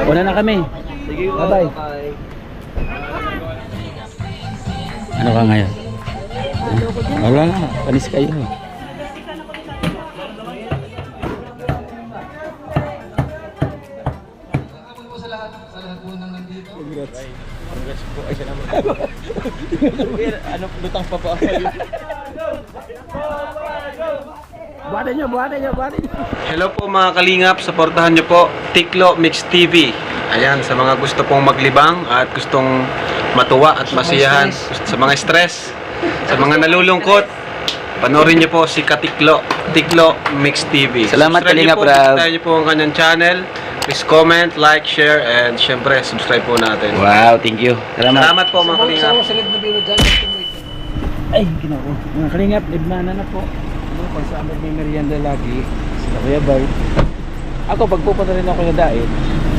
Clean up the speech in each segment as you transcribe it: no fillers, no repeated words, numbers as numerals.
Una na kami. Sige po. Bye-bye. Ano ka ngayon? Wala na, panis kayo. Ano, lutang pa po ako. Buhatin nyo. Hello po mga kalingap, supportahan nyo po Tiklo Mix TV. Ayan, sa mga gusto pong maglibang at gustong matuwa at masiyahan, sa mga stress, sa mga nalulungkot, panoorin nyo po si Katiklo, Tiklo Mix TV. Salamat, Subscribe Kalingap nyo po, Rab. bisitahin nyo po ang kanyang channel. Please comment, like, share, and syempre subscribe po natin. Wow, thank you. Salamat po mga kalingap. Ay, ginoo. Mga kalingap, libmanan na po. Pag sa amin may merienda lagi, sila Kuya Bart. Ako, pag pupunta rin ako na dait,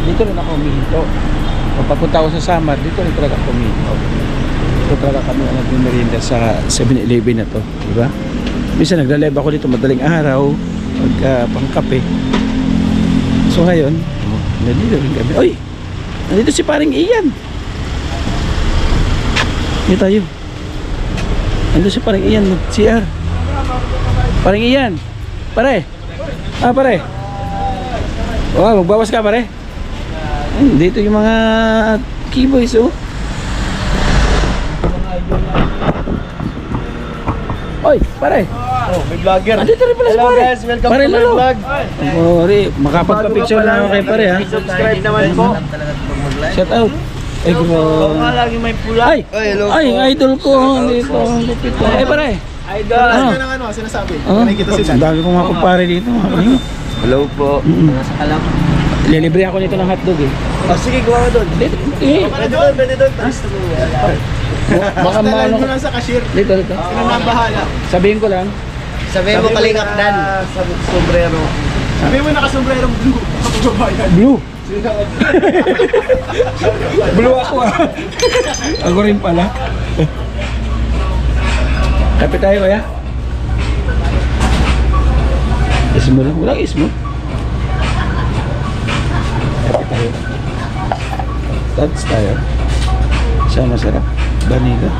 dito rin ako humihinto. Pag papunta ako sa Samar, dito rin talaga ako humihinto. Dito talaga kami ang nagmerienda sa 7-Eleven na to, di ba? Minsan nagla-live ako dito madaling araw, pangkape. So ngayon, nandito rin kami. Oy! Nandito si paring Ian. Dito tayo. Nandito si paring Ian, CR. Paring Ian. Pare. Pare. Oh, magbawas ka pare. Dito yung mga keyboys oh. Oy, pare. Oh, may vlogger. Andito rin pala si Hello pare. guys, welcome Pare, to my lalo. vlog. Sorry, makapagpa-picture na ako kay pare ha. Subscribe naman po. Shout out. Ay, Lagi may pula. Ay, ay, idol ko dito. Lupit ko. Ay, pare. Idol. Ano? Sinasabi. Nakikita sila. Ang dami kong mga kumpare dito. Hello po. Alam. Lilibre ako nito ng hotdog eh. Oh, sige, gawa ka doon. Dito, eh. Pwede doon. Baka maano ko. sa cashier. Dito. Sino na bahala? Sabihin ko lang. Sabihin mo kalingap dan. Sa sombrero. Sabihin mo nakasombrero blue. Kapabayan. Blue. Blue ako ah. Ako rin pala. Kapit tayo kaya? Ismo lang. Walang ismo. Kapit tayo. That's tayo. Siya masarap. Vanilla.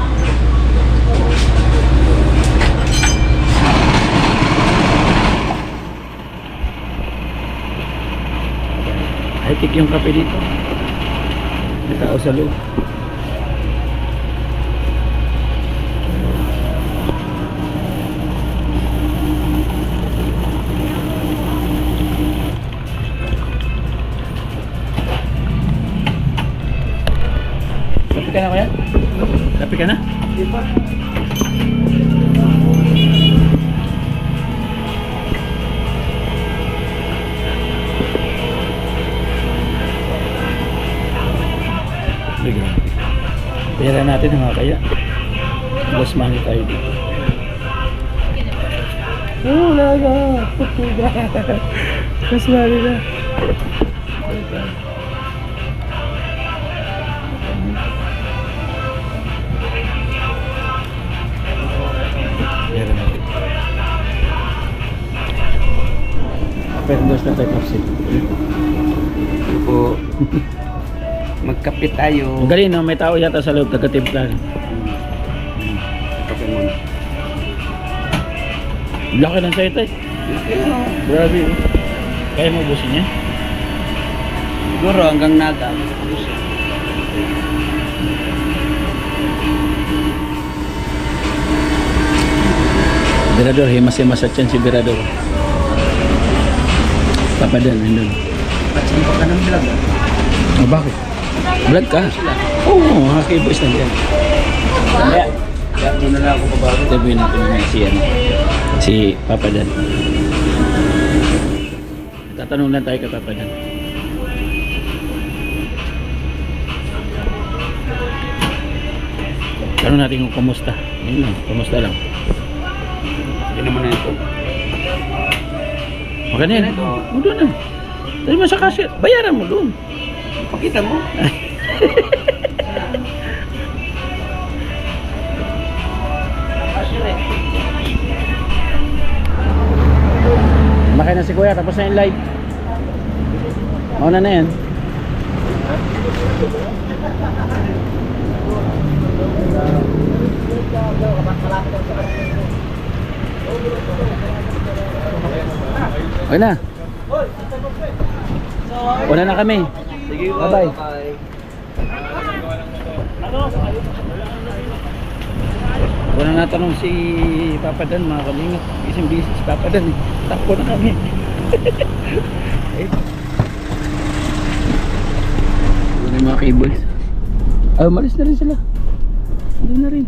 High-tech yung kape dito. May tao sa loob. Kape ka na kaya? Kape ka na? Di ba? Pera natin mga kaya. Plus money tayo dito. Oh, laga. Putuga. Plus money na. Pera natin. Perdos na tayo kasi. Po. Magkape tayo. Ang galing no, may tao yata sa loob taga-timpla. Kape muna. Laki ng sa'yo tayo. Grabe oh. Kaya mo ubusin niya? Siguro hanggang naga. Birador, himas-himas at yan si Birador. Papadan, nandun. Patsin pa ka ng vlog ah. Oh, bakit? Vlog ka? Oo, haki boys nandiyan. Kaya, Muna na ako pabago. tabuin natin naman si Papadan. Tatanong lang tayo kay Papadan. Tanong natin kung kumusta. Yun lang, kumusta lang. Hindi naman na ito. Maganda yan. O doon na. Dali mo sa cashier. Bayaran mo doon. Pakita mo. Makain na si Kuya. Tapos na yung live. Mauna na yan. Okay na. Una na kami. Bye-bye. Wala natanong si Papa Dan, mga kalingap. Isang busy si Papa Dan. Takbo na kami. Wala yung mga cables. Ah, umalis na rin sila. Ano na rin.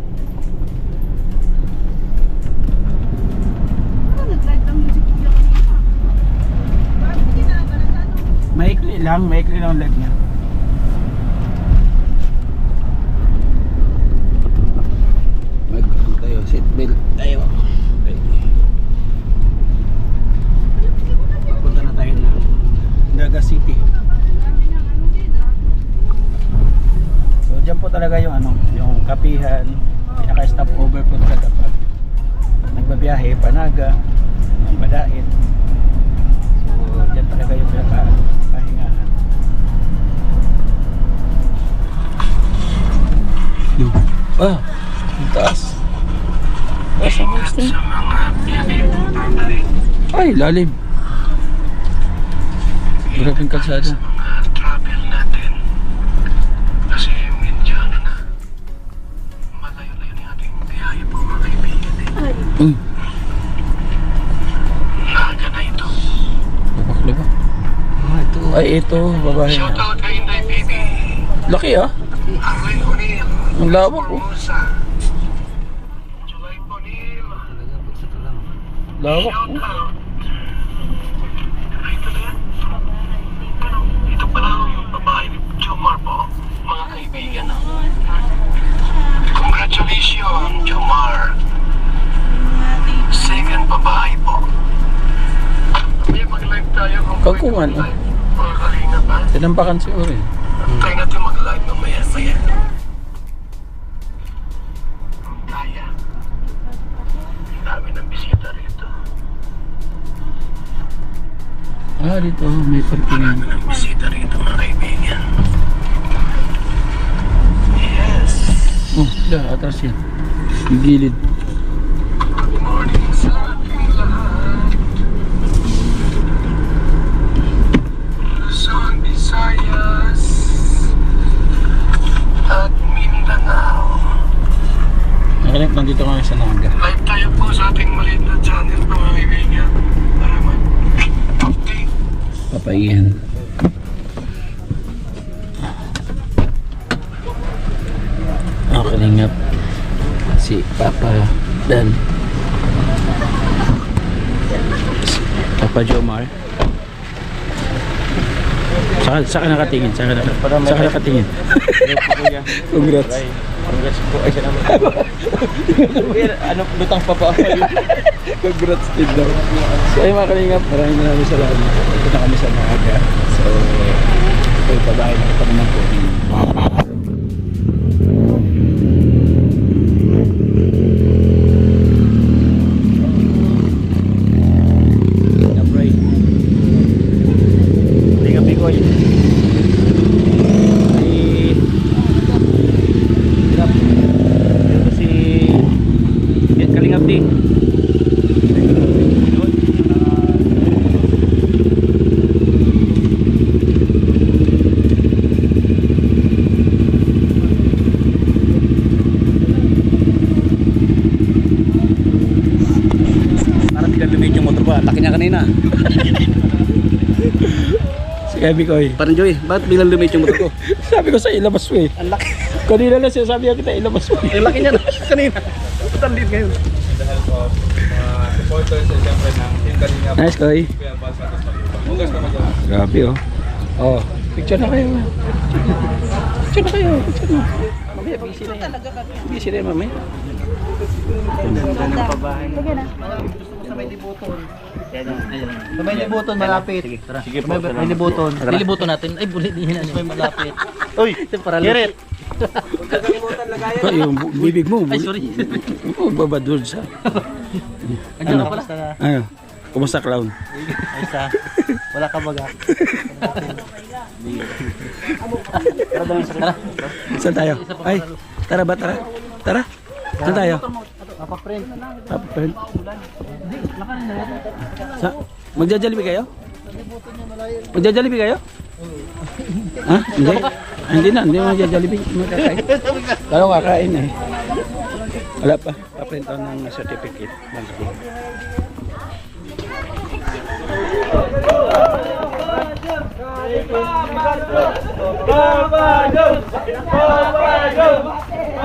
Maikli lang ang leg niya. Mag-ano tayo, seatbelt tayo. Okay. Papunta na tayo ng Naga City. So dyan po talaga yung ano, yung kapihan, pinaka-stop over po talaga pag nagbabiyahe, Panaga, Badain. So dyan talaga yung pinaka-pahingahan. Ah, ang taas. Taas ang gusto. Ay, lalim. Maraming kalsada. Travel natin kasi medyo na malayo-layo na yung ating biyahe po mga kaibigan Naga na ito. Labak. Ah, ito. Ay, ito. Babae Shout na. out kay Inday Baby Laki ah. Arwin O'Neil Ang lawak oh. Musa July O'Neil Lawak shout oh. out ito na yan ito pala yung babae ni Jomar po mga kaibigan congratulations Jomar second babae po may mag-live tayo Kangkungan oh. mga kalinga pa Tinampakan siguro eh. try natin mag-live mamaya maya kaya dami ng bisita rito Ah, dito may parkingan. dami ng bisita rito mga kaibigan yes Oh, sila, atras yan. Yung gilid. good morning sa ating lahat Luzon, Visayas at Mindanao Nakalip, nandito kami sa Naga. live tayo po sa ating maliit na channel mga kaibigan para mag-update Papayan. Ang kalingap si Papa Dan, Papa Jomar. Saka nakatingin, saka nakatingin. Congrats. Congrats po. Ay, salamat po. Ano, lutang pa pa ako. Congrats din daw. So ay mga kalingap, maraming salamat. Ito na kami sa Naga. So ito yung pabahay na ito naman po. Laki niya kanina. Sabi ko eh. Parang Joy, bakit bilang lumit yung motor ko? Sabi ko sa ilabas mo eh. Ang laki. Kanina lang siya sabi kita ilabas mo. Ang laki niya kanina. Ba't ang liit ngayon? Supporters and siyempre ng Team Kalinga. Nice Koy. Bukas na mag-alala. Grabe oh. Oh, picture na kayo. Picture na kayo. Picture na. Mamaya busy na yan. Busy na yan mamaya. Ganda ng pabahay. Sa may libuton. Sa may libuton malapit. Sige, tara. Sige po. May libuton. Nilibuto natin. Ay, bulit din yan. May malapit. Uy, Para Gerrit. Yung bibig mo. Ay, sorry. Oh, babadul sa. Andiyan na pala. Ano? Kumusta clown? Ay sa, wala ka baga. Tara. Saan tayo? Ay, tara ba, tara? Tara? Saan tayo? Papaprint. Papaprint. Magja-Jollibee kayo? Magja-Jollibee kayo? Ha? Hindi? Hindi na, hindi mo magja-Jollibee. Hindi mo kakain. Pero kakain eh. Wala pa. Paprint ako ng certificate.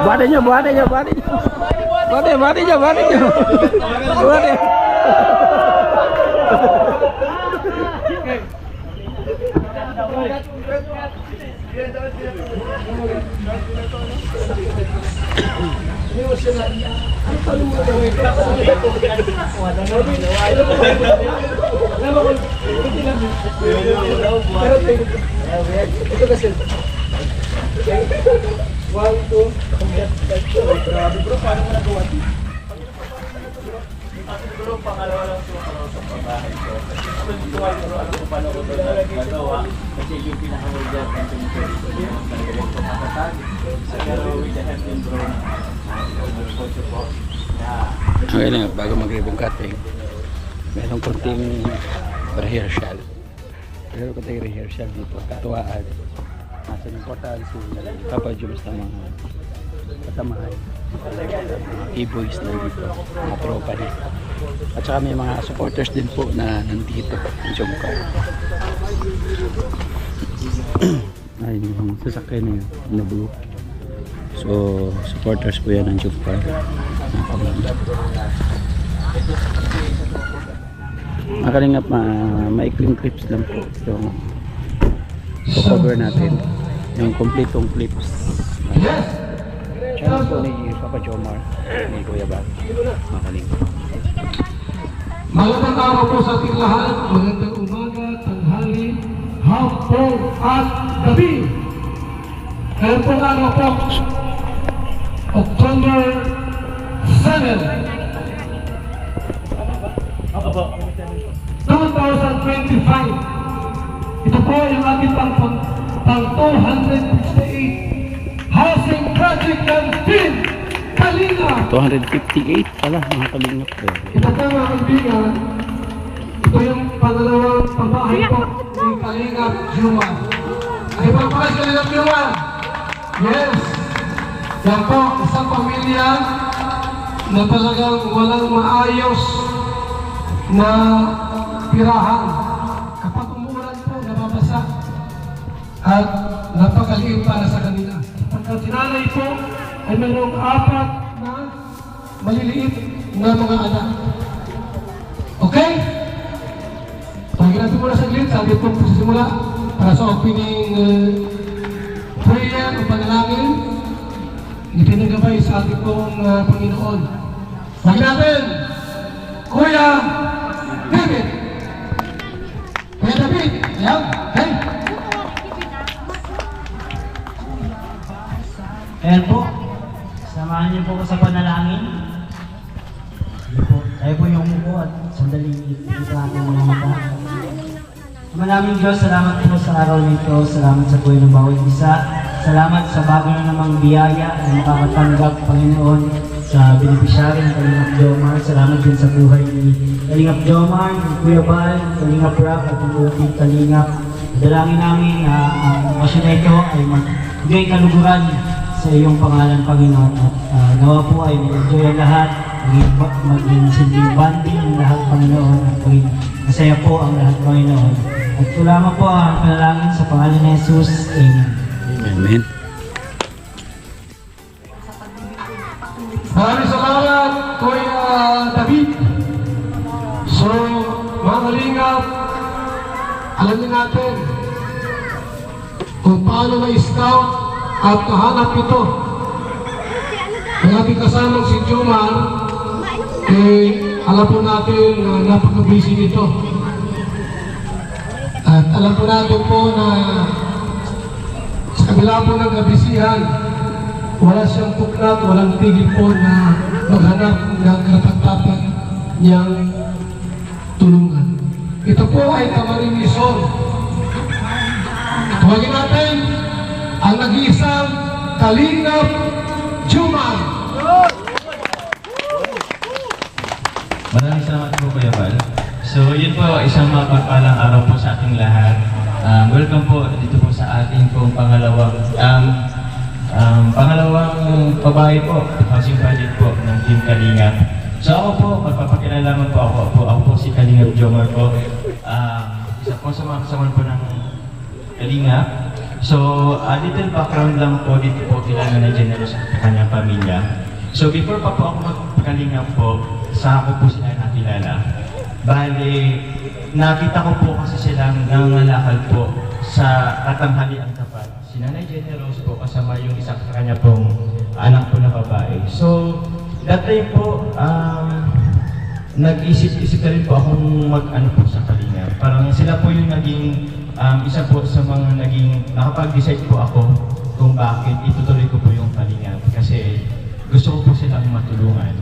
Buhatin nyo, buhatin nyo, buhatin nyo. Buhatin nyo, buhatin nyo. Buhatin. Okay na, bago mag-ribbon cutting, meron konting rehearsal. Meron konting rehearsal dito, katuwaan. Nasa importance si Papa Jules ng mga katamahan. E-boys na dito, mga tropa dito. At saka may mga supporters din po na nandito, yung Jomcar. Ay, yung sasakyan na yun, na blue. So, supporters po yan ng Jomcar. Makalingap, maikling clips lang po yung cover natin, yung kompletong clips. Channel po ni Papa Jomar, ni Kuya Bag. Makalingap. Magandang araw po sa ating lahat. Magandang umaga, tanghali, hapon at gabi. Ngayon po araw po, October 7, 2025. Ito po yung ating pang 268 housing project ng Team Kalinga. 258 pala, mga kalingap po. Ito po mga kaibigan, ito yung pangalawang pambahay po ni Kalinga Juma. Ay pagpakas Kalinga Juma. Yes. Yan po, isang pamilya na talagang walang maayos na tirahan. Kapag umuulan po, nababasa. At napakaliit para sa kanila. Pagka sinanay po, ay mayroong 4 na maliliit na mga anak. Okay? Pagin natin muna saglit, sabi po simula para sa opening prayer o panalangin. Itinagabay sa ating pong Panginoon. Pagin natin, Kuya David. Kuya David, ayan, hey. Ayan po, samahan niyo po ko sa panalangin. Tayo po yung umupo at sandali dito natin mga mata. Maraming Diyos, salamat po sa araw nito, salamat sa buhay ng bawat isa. Salamat sa bago na namang biyaya na makakatanggap, Panginoon, sa beneficiary ng Kalingap Jomar. Salamat din sa buhay ni Kalingap Jomar, ni Kuya Bal, Kalingap Rock at ng Uti Kalingap. Dalangin namin na ang okasyon na ito ay magbigay kaluguran sa iyong pangalan, Panginoon. At nawa po ay mag-enjoy ang lahat, maging simpleng banding ang lahat, Panginoon, at maging masaya po ang lahat, Panginoon. At tulama po ang panalangin sa pangalan ni Jesus. Amen. Amen. Maraming salamat, Kuya David. So, mga kalingap, alam niyo natin kung paano ma-scout at nahanap ito. Ang ating kasamang si Jomar, alam po natin na napaka-busy nito. At alam po natin po na sa kabila po ng kabisihan, wala siyang tuklat, walang tigil po na maghanap ng karapat-dapat niyang tulungan. Ito po ay Camarines Hall. Tuwagin natin ang nag-iisang Kalingap Jumar. Maraming salamat po Kuya Val. So yun po, isang mapagpalang araw po sa ating lahat. Welcome po dito po sa ating pong pangalawang pabahay po, housing project po ng Team Kalingap. So ako po, magpapakilalaman po ako po si Kalingap Jomar po. Isa po sa mga kasama po ng Kalingap. So, a little background lang po dito po kila Nanay Generous at kanyang pamilya. So, before pa po ako magkalingap po, sa ako po sila nakilala. Bale, nakita ko po kasi silang nangangalakal po sa katanghaliang tapat. Si Nanay Generous po kasama yung isang kanya pong anak po na babae. So, that time po, nag-isip-isip na rin po akong mag-ano po sa Kalingap. Parang sila po yung naging isa po sa mga naging nakapag-decide po ako kung bakit itutuloy ko po yung Kalingap kasi gusto ko po silang matulungan.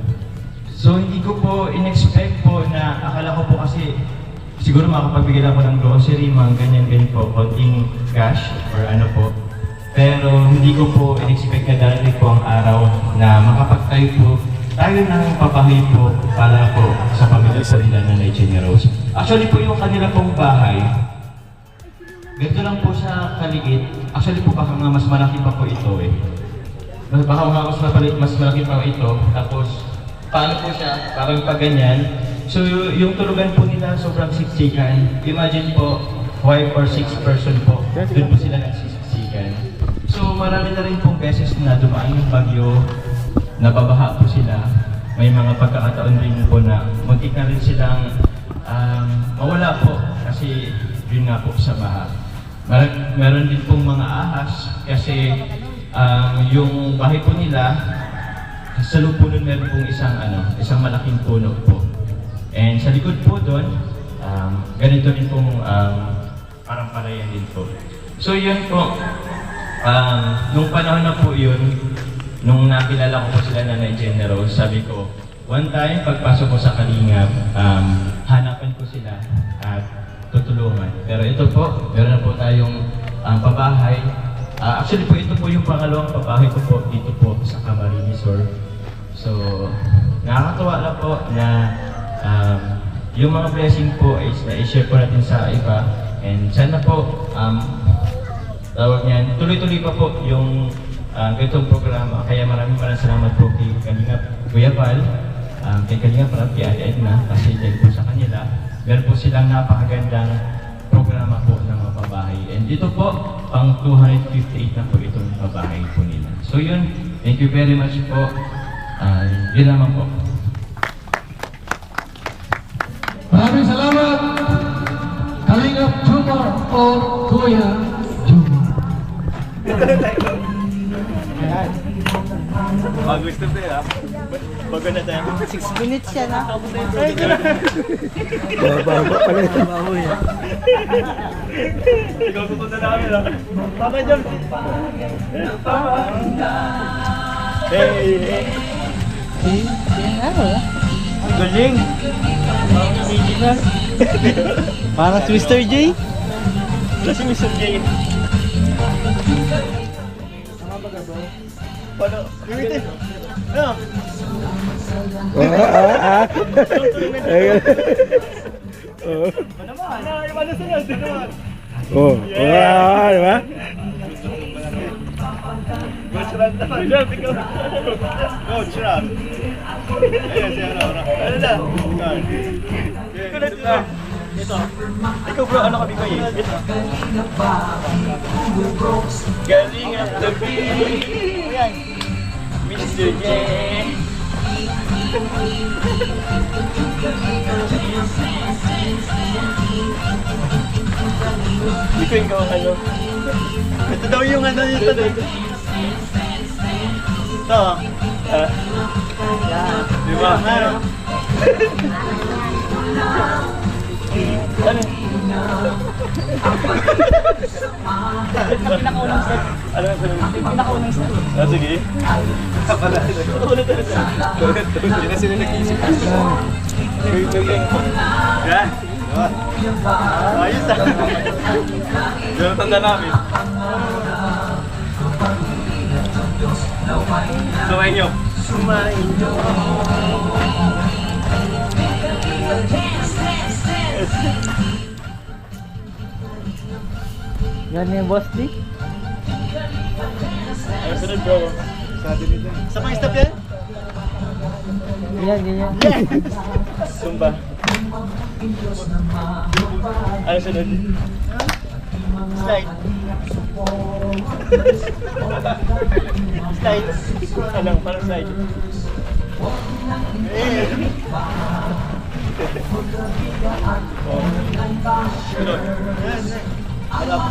So hindi ko po in-expect po na akala ko po kasi siguro makapagbigay ako ng grocery, mga ganyan-ganyan po, konting cash or ano po. Pero hindi ko po in-expect na darating po ang araw na makapagtayo po tayo ng pabahay po para po sa pamilya po nila Nanay Generous. Actually po yung kanila pong bahay, ganito lang po siya kaliit. Actually po baka nga mas malaki pa po ito eh. Baka nga mas malaki pa ito. Tapos paano po siya? Parang pag ganyan. So yung tulugan po nila sobrang siksikan. Imagine po 5 or 6 person po. Doon po sila nagsisiksikan. So marami na rin pong beses na dumaan yung bagyo. Nababaha po sila. May mga pagkakataon rin po na muntik na rin silang mawala po kasi yun nga po sa baha. Meron din pong mga ahas kasi yung bahay po nila sa lupunan meron pong isang malaking puno po. And sa likod po doon, ganito rin pong parang palayan din po. So yun po, nung panahon na po yun, nung nakilala ko po sila Nanay Generous, sabi ko, one time pagpasok ko sa Kalingap, hanapan ko sila at tutulungan. Pero ito po, meron na po tayong pabahay. Actually po, ito po yung pangalawang pabahay ko po dito po sa Camarines Hall. So, nakakatuwa lang po na yung mga blessing po is na-share po natin sa iba. And sana po, tawag niyan, tuloy-tuloy pa po yung ganitong programa. Kaya maraming salamat po kay Kalingap Kuya Val, kay Kalingap Rab, kay Ate Edna, kasi dahil po sa kanila, meron po silang napakagandang programa po ng mga pabahay. And dito po, pang 258 na po itong pabahay po nila. So yun, thank you very much po. Yun naman po. Maraming salamat, Kalingap Jumar o Kuya Jumar. Gusto ko yun, bago na tayo. 6 minutes siya na. Baba pala ito. Ikaw susunod na namin ah. Papa John! Hey! Galing! Original! Para si Mr. J. Kasi Mr. J. Paano? Gamitin! Ano? Ano ba? Ano sunod? Oh, di ba? Coach Ram naman. Coach Ram. Ayan siya na. Ano na? Kulit na. Ito. Ikaw bro, ano kami ko eh? Ito. Galing at tabi. Ayan. Mr. J. Ito yung gawang ano. Ito daw yung ano yung ito. Ito. Diba? Ano? Ano? Pinakaunang set. Ano ang sabi? Pinakaunang set. Ah, sige. Ulit. Hindi na sila nag-iisip. Yeah. Ayos ah. Yan ang tanda namin. Sumayin nyo. Sumayin nyo. Yan yung boss di. Ay, sunod bro. Sabi nito. Sa mga step yan? Yan, ganyan. Zumba. Ano sunod? Slide. Slide. Alang, parang slide. Eh. Oh. Sunod. Harap. Oh.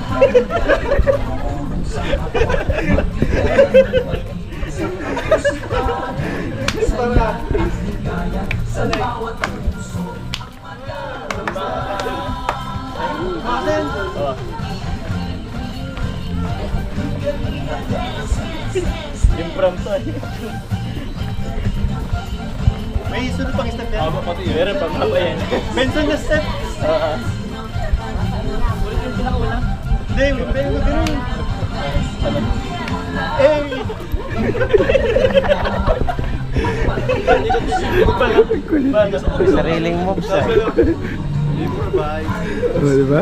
Impromptu eh. May sunod pang step yan? Oo, pati yun. Meron pang haba yan. Mention na step! Oo. Ulit yung pinakauna? Hindi, may ganun. Eh! Sariling moves ah. Improvise. Oh, di ba?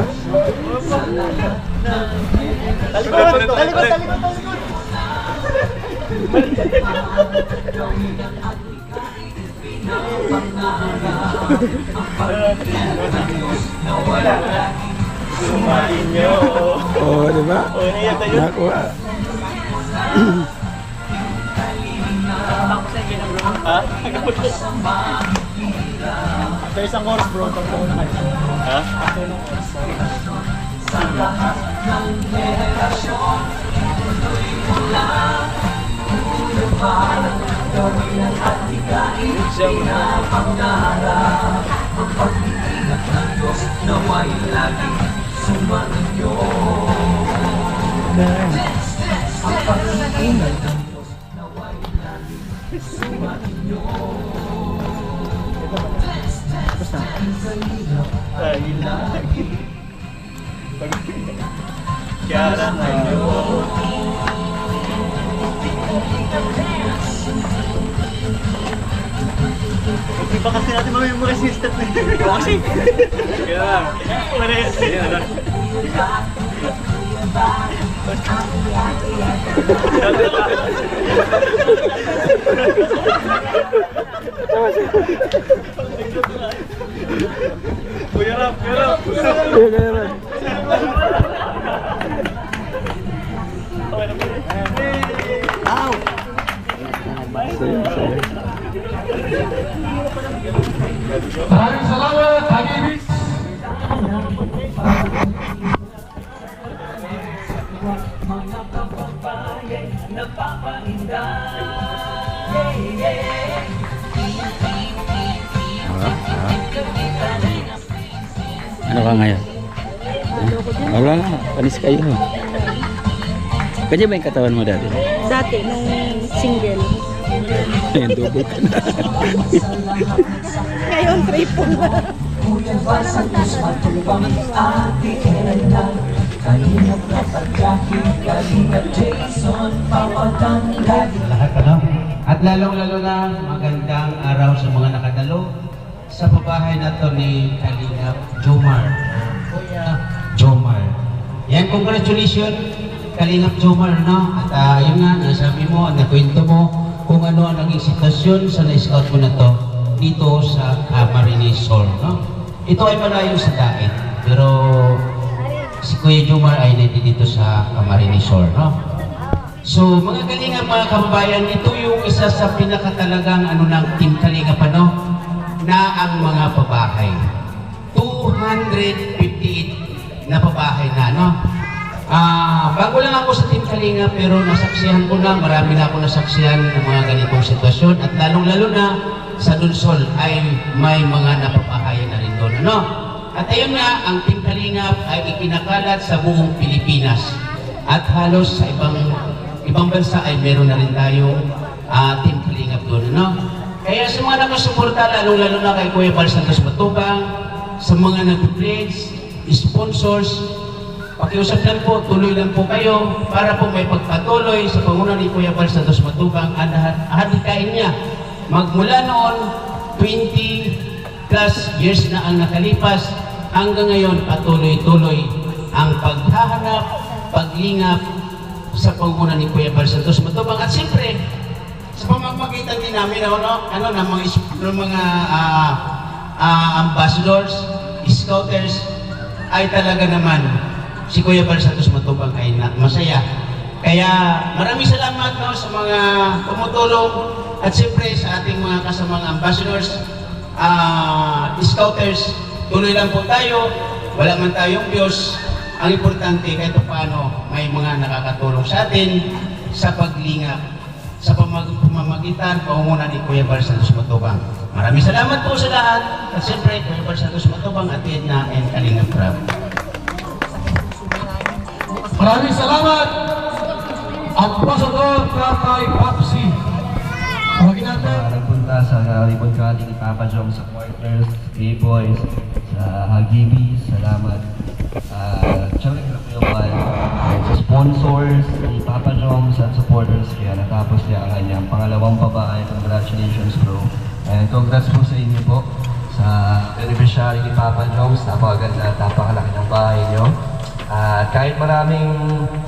Talikod! Talikod! Sumain nyo. Oh, di ba? O, naiyak tayo. Nakuha. Ha? After isang oras bro, pagkaw na kayo. Ha? After ng oras. Kiara Hindi pa kasi natin mamemorize yung step na yun. Kasi. Kaya lang. Parehas. Yan lang. Kuya Rap, Kuya Rap. Kuya Rap. Ow! Maraming salamat, Hagibis! Ano ka ngayon? Wala na, panis kayo. Kanya ba yung katawan mo dati? Dati, nung single. Ayun, double ka na. Ngayon, triple na. Lahat ano? At lalong-lalo na magandang araw sa mga nakadalo sa pabahay na to ni Kalingap Jomar. Kuya Jomar. Yan, congratulations Kalingap Jomar, no? At yun nga, nasabi mo, nakwento mo kung ano ang naging sitwasyon sa na-scout mo na to dito sa Camarines Sol, no? Ito ay malayo sa daet, pero si Kuya Jomar ay nandito sa Camarines Sol, no? So, mga Kalingap, mga kababayan, ito yung isa sa pinakatalagang ng Team Kalingap, ano? Na ang mga pabahay. 258 na pabahay na, no? Bago lang ako sa Team Kalingap, pero nasaksihan ko na, marami na ako nasaksihan ng mga ganitong sitwasyon, at lalong-lalo na sa Dunsol ay may mga napapahayan na rin doon, ano? At ayun nga, ang Team Kalingap ay ikinakalat sa buong Pilipinas, at halos sa ibang bansa ay meron na rin tayong Team Kalingap doon, ano? Kaya sa mga nakasuporta, lalong-lalo na kay Kuya Bal Santos Matubang, sa mga nag-pledge, sponsors, pakiusap lang po, tuloy lang po kayo para po may pagpatuloy sa pangunan ni Kuya Bal Santos Matubang at hadikain niya. Magmula noon, 20 plus years na ang nakalipas, hanggang ngayon patuloy-tuloy ang paghahanap, paglingap sa pangunan ni Kuya Bal Santos Matubang. At siyempre, sa pamamagitan din namin ng mga ambassadors, scouters, ay talaga naman si Kuya Bal Santos Matubang ay masaya. Kaya maraming salamat sa mga tumutulong at siyempre sa ating mga kasamang ambassadors, scouters, tuloy lang po tayo, wala man tayong Diyos. Ang importante kahit paano may mga nakakatulong sa atin sa paglingap sa pamamagitan pangunan ni Kuya Bal Santos Matubang. Maraming salamat po sa lahat at siyempre Kuya Bal Santos Matubang at Edna and Kalingap Prab. Maraming salamat, Ambassador Tatay Papsi. Tawagin natin. Nagpunta sa ribbon cutting ni Papa Jom, sa partners, K-Boys, sa Hagibi, salamat. Tsaka sa sponsors, ni Papa Jom, sa supporters, kaya natapos niya ang kanyang pangalawang babae. Congratulations bro. And congrats po sa inyo po sa beneficiary ni Papa Joms. Napakaganda, napakalaki ng bahay niyo. Kahit maraming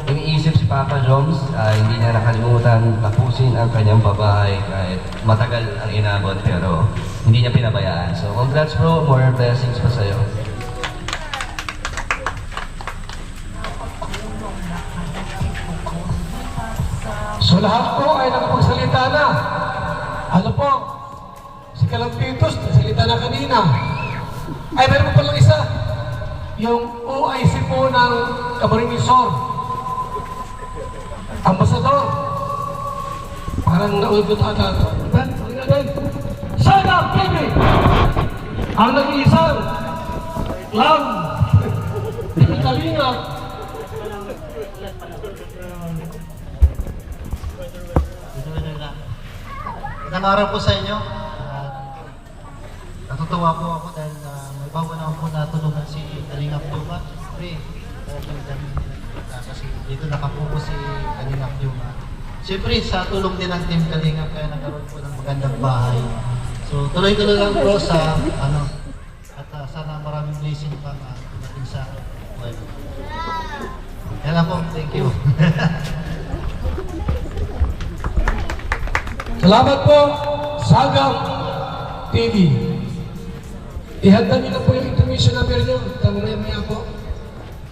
iniisip si Papa Joms, hindi niya nakalimutan tapusin ang kanyang babae kahit matagal ang inabot pero hindi niya pinabayaan. So congrats bro, more blessings pa sa'yo. So lahat po ay nakapagsalita na. Ano po? Si Kalampitos, salita na kanina. Ay, meron po palang isa. Yung OIC po ng Camarines Sur. Ambassador. Parang naulgot ata. Sana, baby! Ang nag-iisang lang. Kalingap. Magandang araw po sa inyo. Natutuwa po ako dahil may bago naman po natulungan si Kalingap Yuma. Siyempre, kasi dito nakapupo si Kalingap Yuma. Siyempre, sa tulong din ng Team Kalingap kaya nagkaroon po ng magandang bahay. So, tuloy-tuloy lang po sa at sana maraming blessing pa dumating sa buhay. Yan lang po. Thank you. Salamat po, Sagam TV. Ihanda niyo na po yung intermission number niyo. Maya po.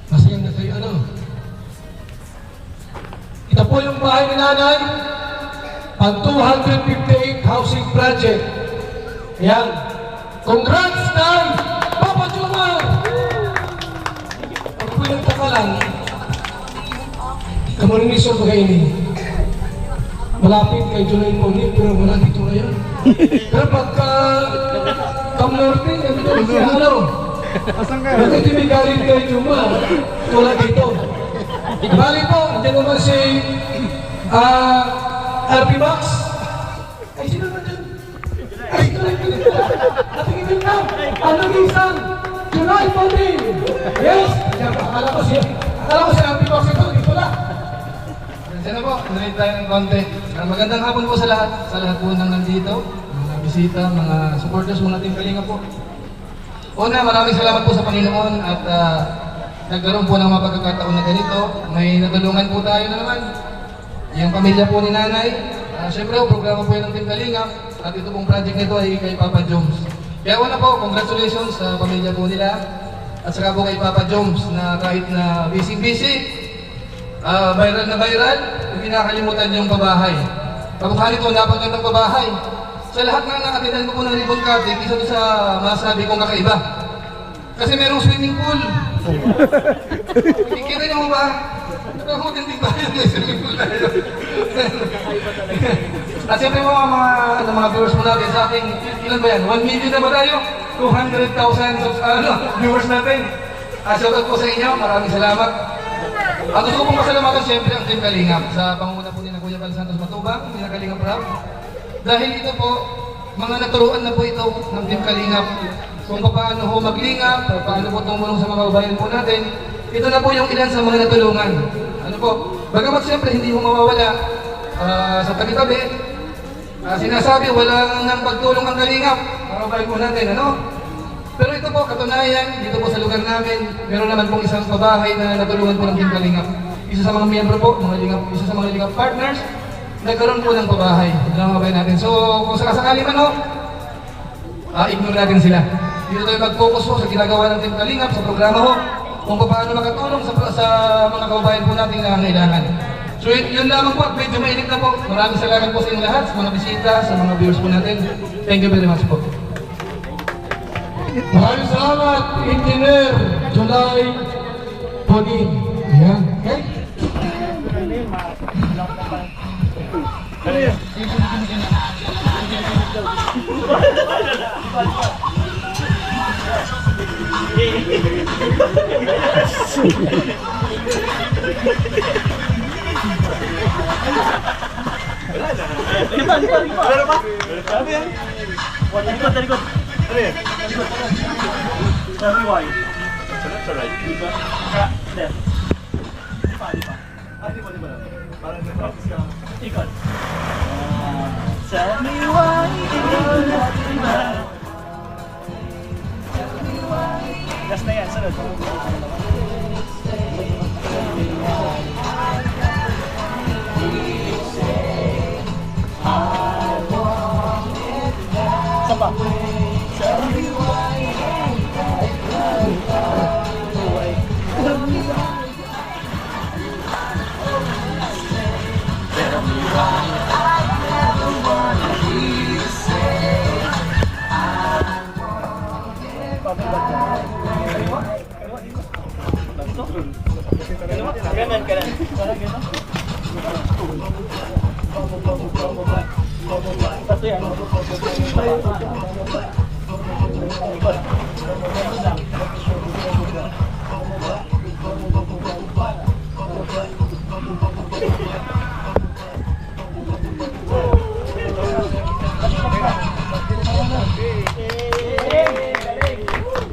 Masayang na kayo, Ito po yung bahay ni nanay. Ang 258 housing project. Yan. Congrats, Nay! Papa Jumar! Pag po yung taka lang, Camarines Sur ba ini? Malapit kay July Paulit, pero wala dito ngayon. Pero pagka Norte, ito si Halo. Bakit timigalit kay Juma? Wala dito. Bali po, dyan naman si RP Max. Ay, sino naman dyan? Ay, July Paulit. Natingin lang. Ano isang July Paulit? Yes! Akala ko si RP Max ito. Dito lang. Sana po, nalit tayo ng konti. Magandang hapon po sa lahat po nang nandito, mga bisita, mga supporters, mga Team Kalingap po. Una, maraming salamat po sa Panginoon at nagkaroon po ng mga pagkakataon na ganito. May natulungan po tayo na naman. Yung pamilya po ni Nanay. Siyempre, programa po yan ng Team Kalingap at ito pong project nito ay kay Papa Joms. Kaya una po, congratulations sa pamilya po nila at saka po kay Papa Joms na kahit na busy-busy, viral na viral, hindi nakakalimutan yung pabahay. Kamukha nito, napagandang pabahay. Sa lahat na nakatinan ko po ng ribbon cutting, isa sa masabi kong kakaiba. Kasi merong swimming pool. Kita niyo ba? Pero magandang bayan, may swimming pool tayo. At siyempre mga viewers mo natin sa ating, ilan ba yan? 1 million na ba tayo? 200,000 viewers natin. Shoutout po sa inyo, maraming salamat. At gusto ko pong pasalamatan siyempre ang Team Kalingap sa pangunguna po ni Kuya Bal Santos Matubang, ni Kalingap Prab. Dahil ito po, mga naturuan na po ito ng Team Kalingap kung paano ho maglingap, paano po tumulong sa mga kababayan po natin. Ito na po yung ilan sa mga natulungan. Ano po, bagamat siyempre hindi ho mawawala sa tabi-tabi, sinasabi walang nang pagtulong ang kalingap, mga kababayan po natin, ano? Pero ito po, katunayan, dito po sa lugar namin, meron naman pong isang pabahay na natulungan po ng Team Kalingap. Isa sa mga miyembro po, isa sa mga Lingap partners, nagkaroon po ng pabahay. Ito ang pabahay natin. So, kung sakasakali man ho, ignore natin sila. Dito tayo mag-focus po sa ginagawa ng Team Kalingap, sa programa ho, kung paano makatulong sa mga kababayan po natin na nangailangan. So, yun lamang po at medyo mainit na po. Maraming salamat po sa inyong lahat, sa mga bisita, sa mga viewers po natin. Thank you very much po. Maraming salamat, Engineer July Ponin. Ayan, okay? Last na yan, sunod. Sapa. Kanan, kanan. Satu yan.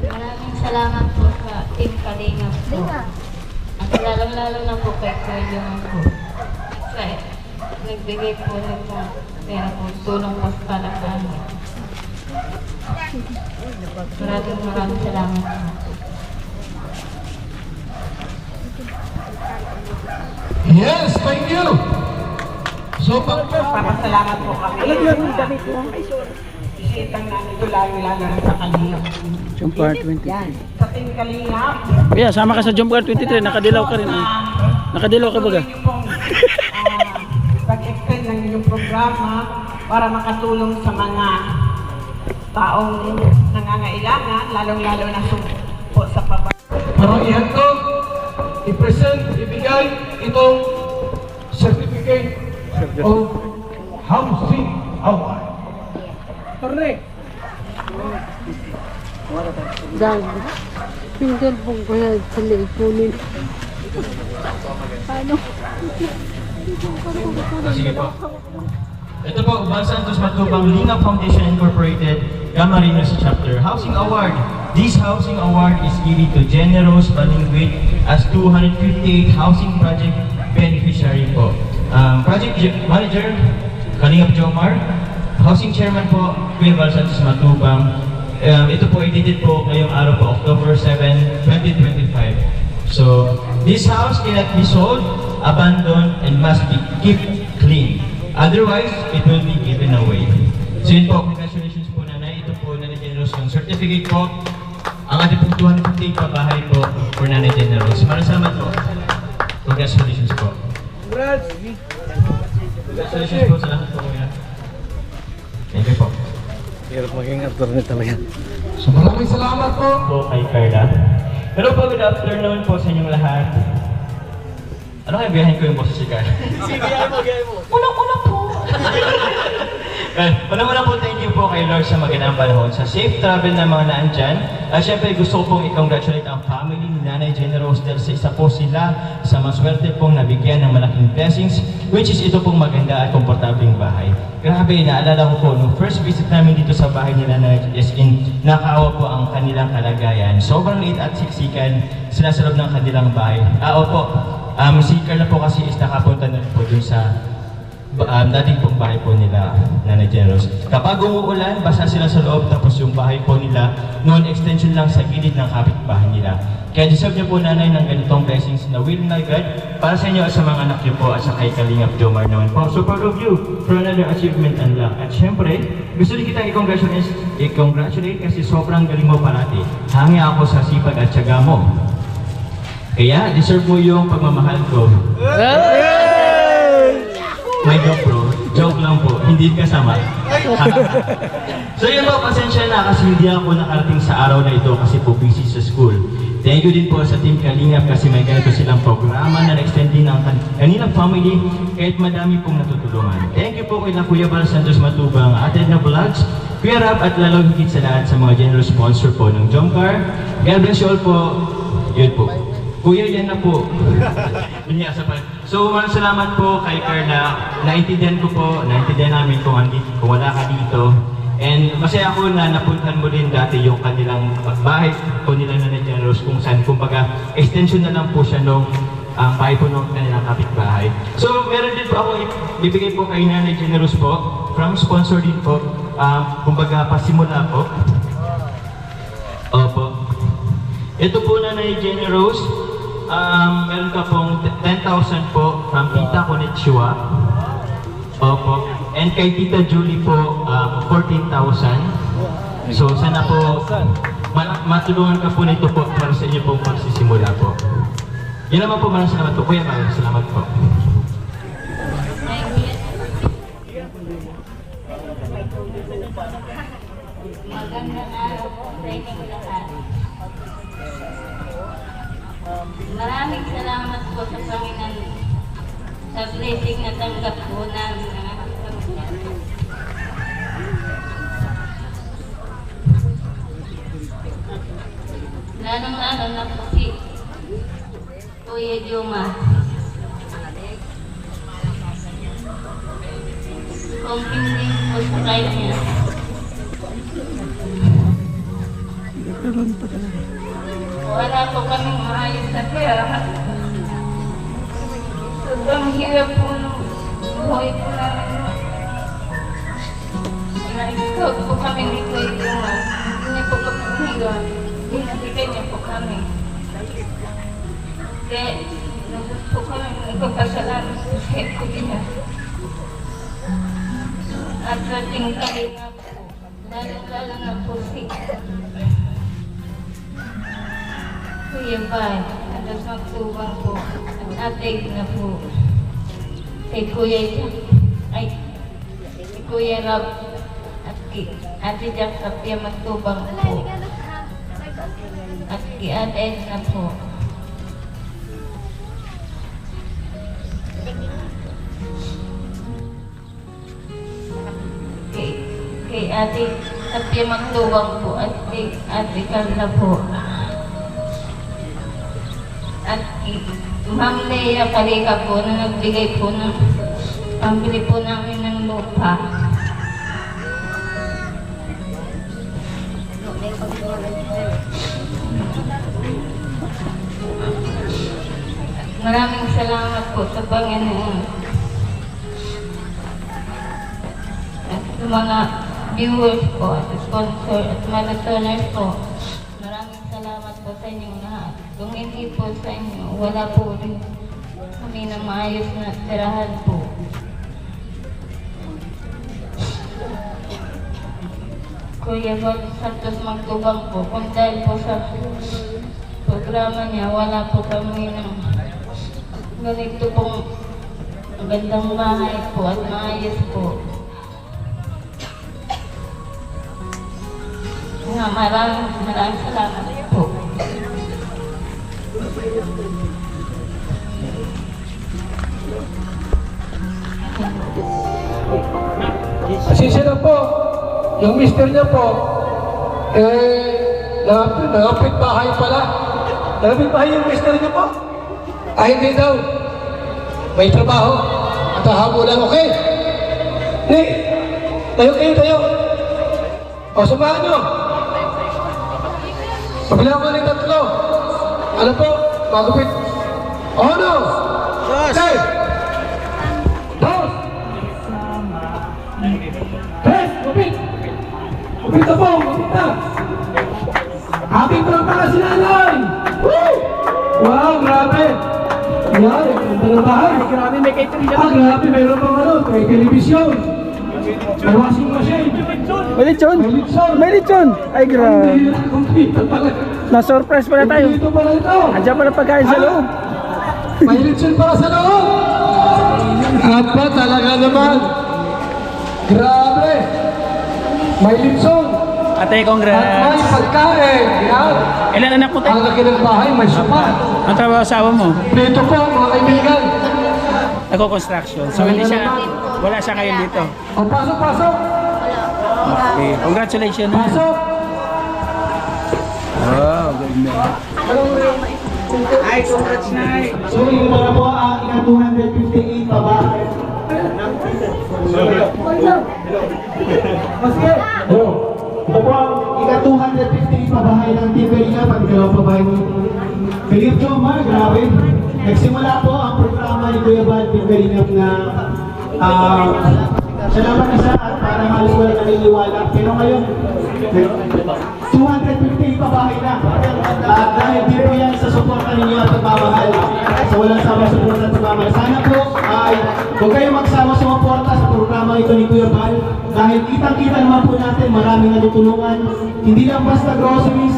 Maraming salamat po sa Team Kalingap po. At lalong-lalo na po kay Kuya po. Kasi nagbigay po ng pera po, tulong po para sa amin. Maraming salamat po. Yes, thank you! So, Papasalamat po kami. Alam niyo yung damit mo? Isitang namin ito lalo-lalo sa Kalingap. Jump Car 23. Yan. Sa Team Kalingap. Kuya, sama ka sa Jump Car 23. Nakadilaw ka rin. Nakadilaw ka baga? Pag-extend ng inyong programa para makatulong sa mga taong nangangailangan, lalong-lalo na po sa papa. parang ihandog, i-present, ibigay itong certificate of housing award. Correct. Dag. Pingal pong ko na sa leponin. Ano? Sige po. Ito po, Ubal Santos Matubang Lingap Foundation Incorporated, Camarines Chapter Housing Award. This housing award is given to Generous Balingwit as 258 housing project beneficiary po. Project Manager, Kalingap Jomar. Housing Chairman po, Kuya Ubal Santos Matubang. Ito po, edited po ngayong araw po, October 7, 2025. So, this house cannot be sold, abandoned, and must be kept clean. Otherwise, it will be given away. So yun po, congratulations po nanay. Ito po Nanay Generous yung certificate po. Ang ating pong 258 pabahay po for Nanay Generous. Maraming salamat po. Congratulations po. Congratulations po sa lahat po kuya. Thank you po. Hirap maging actor na talaga. So maraming salamat po. Po kay Carla. Hello po, good afternoon po sa inyong lahat. Ano kaya biyahin ko yung boses si Carla? Sige, biyahin mo. Unang-una po. Una-una po, thank you po kay Lord sa magandang panahon, sa safe travel ng mga naandyan. At syempre, gusto ko pong i-congratulate ang family ni Nanay Jenny Rose dahil sa isa po sila sa maswerte pong nabigyan ng malaking blessings, which is ito pong maganda at komportabling bahay. Grabe, naalala ko po, nung first visit namin dito sa bahay ni Nanay Jessin, nakaawa po ang kanilang kalagayan. Sobrang liit at siksikan sila sa loob ng kanilang bahay. Opo, si Carla po kasi is nakapunta na po dun sa dating pong bahay po nila, Nanay Jenny Rose. Kapag umuulan, basa sila sa loob, tapos yung bahay po nila, noon extension lang sa gilid ng kapitbahay nila. Kaya deserve niyo po, Nanay, ng ganitong blessings na will my God para sa inyo at sa mga anak niyo po at sa kay Kalingap Jomar naman po. So proud of you for another achievement and luck. At syempre, gusto rin kitang i-congratulate kasi sobrang galing mo parati. Hangi ako sa sipag at tiyaga mo. Kaya deserve mo yung pagmamahal ko. My GoPro, joke lang po, hindi kasama. So yun po, pasensya na kasi hindi ako nakarating sa araw na ito kasi po busy sa school. Thank you din po sa Team Kalingap kasi may ganito silang programa na na-extend din ng kanilang family kahit madami pong natutulungan. Thank you po kay Kuya Val Santos Matubang, Ated na Vlogs, Kuya Rap at lalo higit sa lahat sa mga generous sponsor po ng Jomcar. God bless you all po. Yun po. Kuya, yan na po. So, maraming salamat po kay Carla. Naintindihan ko po, naintindihan namin kung wala ka dito. And masaya ako na napuntahan mo din dati yung kanilang bahay po nila na Nanay Rose kung saan, kumbaga, extension na lang po siya nung bahay po nung kanilang kapitbahay. So, meron din po ako ibibigay po kay Nanay Jenny Rose po, from sponsor din po, kumbaga, pasimula po. Opo. Ito po Nanay Jenny Rose. Meron ka pong 10,000 po from Tita Konnichiwa. Opo. And kay Tita Julie po, 14,000. So sana po matulungan ka po nito po para sa inyo pong pagsisimula po. Yun naman po, maraming salamat po. Kuya, maraming salamat po. Magandang araw po sa inyong lahat. Maraming salamat po sa Panginoon sa blessing na tanggap po namin ng aking pamilya. Lalong-lalo na po si Kuya Jomar. Kumping po sa kanya. Wala po kaming maayos na pera. Sobrang hirap po nung buhay po namin. Na-scout po kami ni Kuya Jomar. Hindi niya po kami hirap. Hinabigay niya po kami. Kaya nabot po kami nagpapasalamat sa ito niya. At sa tingkali na po, lalo na po si Kuya Val, at magtubang po, at ate na po, kay Kuya Rab, at kay Ate Jack Sapia magtubang po, at kay Ate Edna po. Kay Ate Sapia magtubang po, at kay Ate Carla po. At Ma'am Leia Kalika po na nagbigay po ng pambili po namin ng lupa. Maraming salamat po sa Panginoon. At sa mga viewers po at sponsor at mga donors po. Maraming salamat po sa inyong lahat. Kung hindi po sa inyo, wala po rin kami na maayos na tirahan po. Kuya Val Santos Magtubang po, kung dahil po sa programa niya, wala po kami ng ganito pong magandang bahay po at maayos po. Maraming salamat po. Pasensya na yung mister niya po, nangapit bahay pala. Nangapit bahay yung mister niya po. Ay, hindi daw. May trabaho. At hahabulan, okay? Hindi. Tayo. O, samahan nyo. Pagbilang ko ng 3. Ano po? Magupit. O, ano? Okay. Dos. Tres. Gupit. Gupit na po. Gupit na. Ating tropa si nanay. Woo! Wow, grabe. Yan, ganda na bahay. Grabe, may catering na. Grabe, mayroon pang may television. May washing machine. May lechon. Ay, grabe. Na-surprise pala tayo. Dito pala ito. Andiyan pala pagkain sa loob. May lechon para sa loob. At pa talaga naman. Grabe. May lechon. Ate, At congrats. may pagkain. Yan. Ilan anak mo tayo? Ang laki ng bahay, may sopa. Ang trabaho asawa mo? Dito po, mga kaibigan. Nagko-construction. So, wala siya ngayon dito. O, pasok. Okay. Congratulations. Pasok. Wow, ganda. Ay, congrats na. So, yung mga po ang ika-258 pa ba? Maske. Ito po ang ika-258 pa bahay ng Team Kalingap at ikalawang pa bahay ni Kalingap Jomar, grabe. Nagsimula po ang programa ni Kuya Bal, Team Kalingap na salamat na siya at parang halos wala naniniwala. Pero ngayon, 258 pa bahay na. At dahil dito yan sa suporta ninyo at pagmamahal. Sa walang sama suporta at pagmamahal. Sana po ay huwag kayong magsama sumuporta sa programa ito ni Kuya Bal. Dahil kitang-kita naman po natin maraming natutulungan. Hindi lang basta groceries,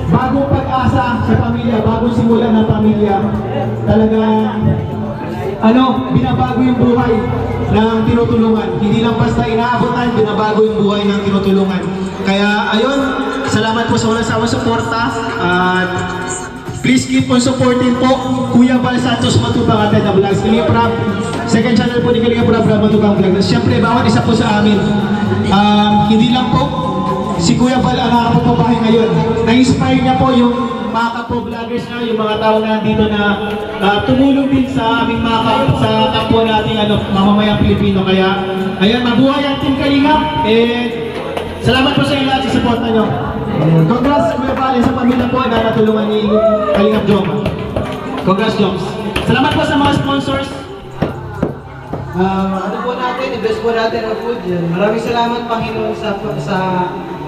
bagong pag-asa sa pamilya, bagong simula ng pamilya. Talagang binabago yung buhay ng tinutulungan. Hindi lang basta inaabutan, binabago yung buhay ng tinutulungan. Kaya ayun, salamat po sa walang sawang suporta at please keep on supporting po Kuya Bal Santos Matubang at Ted Vlogs. Kalinga Prab, second channel po ni Kalinga Prab, Matubang Vlogs. Siyempre, bawat isa po sa amin. Hindi lang po si Kuya Bal ang nakapagpabahay ngayon. Na-inspire niya po yung mga kapwa-vloggers na, yung mga tao na dito na tumulong din sa aming mga sa kapwa nating mamamayang Pilipino. Kaya, ayan, mabuhay ang Team Kalingap. Salamat po sa inyo at sa support nyo. Congrats Kuya Bal sa pamilya po na natulungan ni Kalingap Jom. Congrats Joms. Salamat po sa mga sponsors. Po natin, invest po natin ang food yan. Maraming salamat Panginoon sa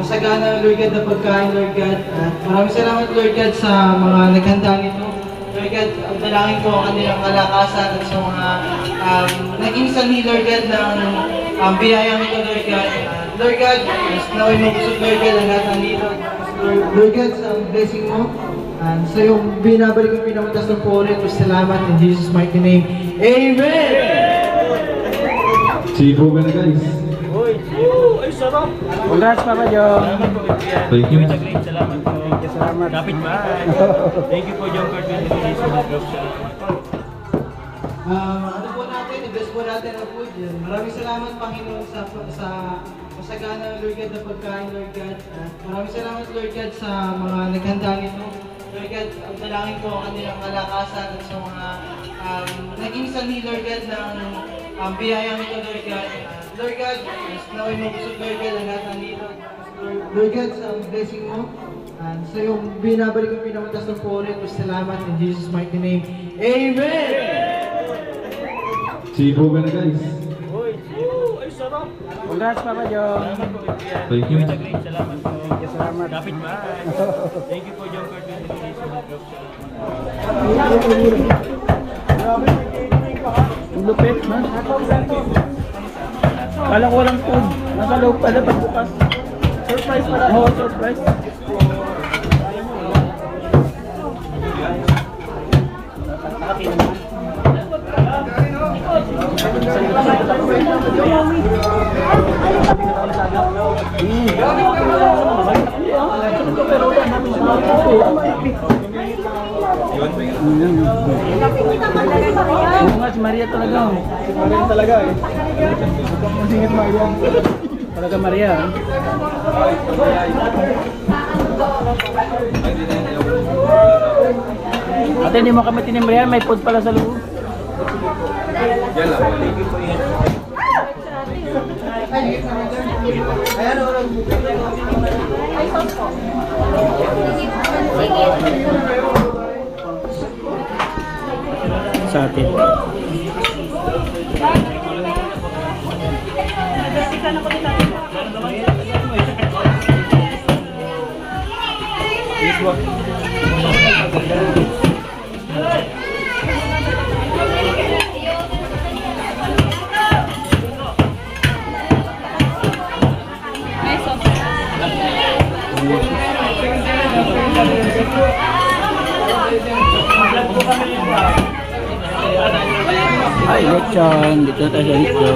masagana Lord God na pagkain Lord God. At maraming salamat Lord God sa mga naghanda nito. Lord God, ang dalangin ko ang kanilang kalakasan at sa mga naging sanhi Lord God ng biyayang ito Lord God. Lord God, naway mabusog Lord God ang lahat ng dito. Lord God, sa blessing mo. Sa iyong binabalik ang pinamatas ng puri. Salamat in Jesus' mighty name. Amen! Sipo ka na guys. Ay, sarap. Congrats, Papa Jom. Thank you. Salamat po. Salamat. Kapit ba? Thank you po, John Carter. Po natin, invest po natin ang food yan. Maraming salamat Panginoon sa masagana Lord God na pagkain Lord God. At maraming salamat Lord God sa mga naghanda nito. Lord God, ang dalangin ko ang kanilang kalakasan at sa mga naging sanhi Lord God ng biyayang ito Lord God. Lord God, naway mabusog Lord God ang lahat ng dito. Lord God, sa blessing mo. Sa iyong binabalik ang pinamatas ng puri. Salamat in Jesus' mighty name. Amen! Sipo ka na guys. Ay, sarap. Congrats, Papa Jom. Thank you. Salamat po. Salamat. Kapit ba? Thank you po, John Carter. Ang lupit, man. Kala ko walang food. Nasa loob pala pagbukas. Surprise pala. Oo, surprise. Oo nga, si Maria talaga. Si Maria talaga eh. Masingit Maria. Talaga Maria. Ate, hindi mo kami tinimbrihan, may food pala sa loob. Sa atin. Ay, lechon. Dito tayo sa lechon.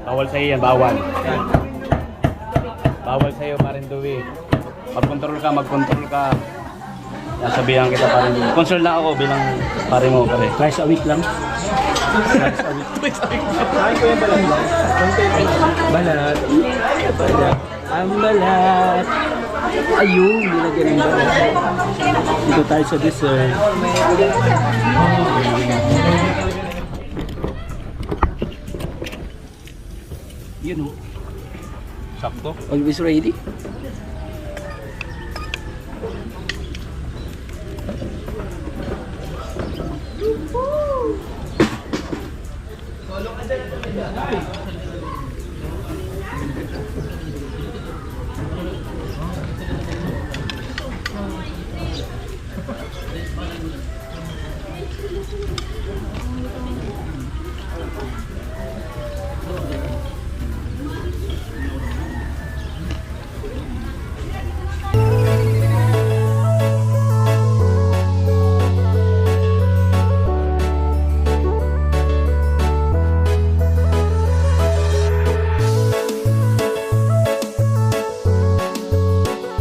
Bawal sa'yo yan, bawal. Bawal sa'yo, Marinduwi. Mag-control ka. Nasabihan kita, Marinduwi. Concern lang ako bilang pare mo, pare. Twice a week lang. Balat. Ang balat. Ayun, nilagyan ng balat. Dito tayo sa dessert. Yun o. Sakto. Always ready.